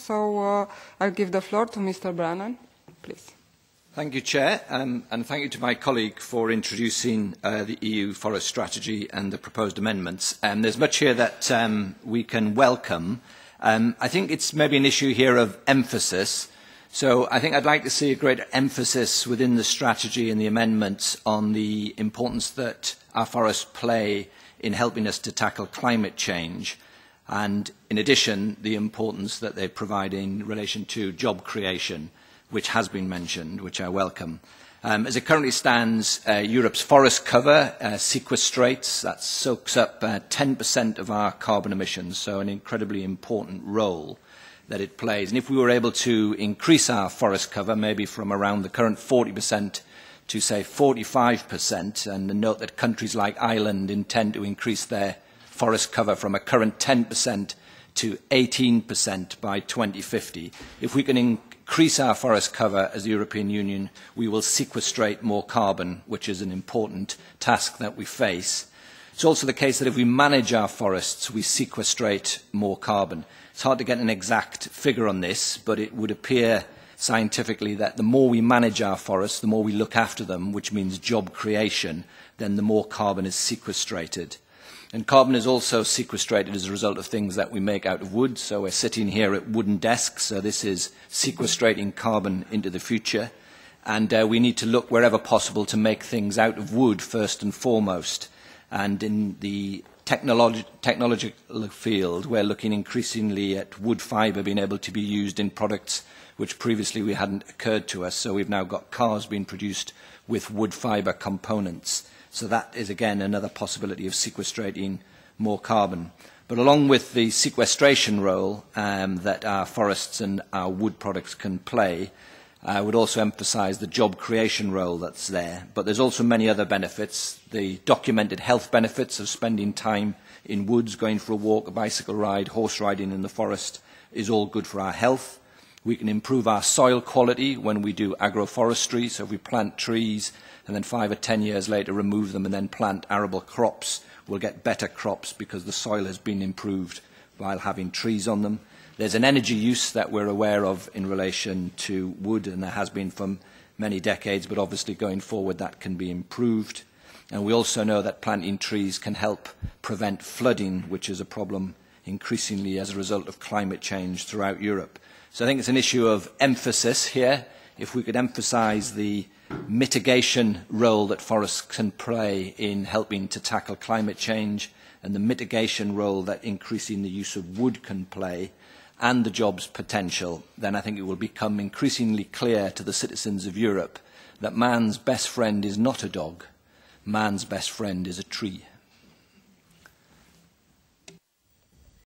So I'll give the floor to Mr. Brannan, please. Thank you, Chair, and thank you to my colleague for introducing the EU Forest Strategy and the proposed amendments. There's much here that we can welcome. I think it's maybe an issue here of emphasis. So I think I'd like to see a greater emphasis within the strategy and the amendments on the importance that our forests play in helping us to tackle climate change, and in addition, the importance that they provide in relation to job creation, which has been mentioned, which I welcome. As it currently stands, Europe's forest cover sequestrates, that soaks up 10% of our carbon emissions, so an incredibly important role that it plays. And if we were able to increase our forest cover, maybe from around the current 40% to, say, 45%, and note that countries like Ireland intend to increase their forest cover from a current 10% to 18% by 2050. If we can increase our forest cover as the European Union, we will sequestrate more carbon, which is an important task that we face. It's also the case that if we manage our forests, we sequestrate more carbon. It's hard to get an exact figure on this, but it would appear scientifically that the more we manage our forests, the more we look after them, which means job creation, then the more carbon is sequestrated. And carbon is also sequestrated as a result of things that we make out of wood. So we're sitting here at wooden desks, so this is sequestrating carbon into the future. And we need to look wherever possible to make things out of wood first and foremost. And in the technological field, we're looking increasingly at wood fibre being able to be used in products which previously we hadn't occurred to us. So we've now got cars being produced with wood fibre components. So that is, again, another possibility of sequestrating more carbon. But along with the sequestration role that our forests and our wood products can play, I would also emphasise the job creation role that's there. But there's also many other benefits. The documented health benefits of spending time in woods, going for a walk, a bicycle ride, horse riding in the forest is all good for our health. We can improve our soil quality when we do agroforestry. So if we plant trees and then 5 or 10 years later remove them and then plant arable crops, we'll get better crops because the soil has been improved while having trees on them. There's an energy use that we're aware of in relation to wood, and there has been for many decades, but obviously going forward that can be improved. And we also know that planting trees can help prevent flooding, which is a problem increasingly as a result of climate change throughout Europe. So I think it's an issue of emphasis here. If we could emphasise the mitigation role that forests can play in helping to tackle climate change, and the mitigation role that increasing the use of wood can play, and the jobs potential, then I think it will become increasingly clear to the citizens of Europe that man's best friend is not a dog, man's best friend is a tree.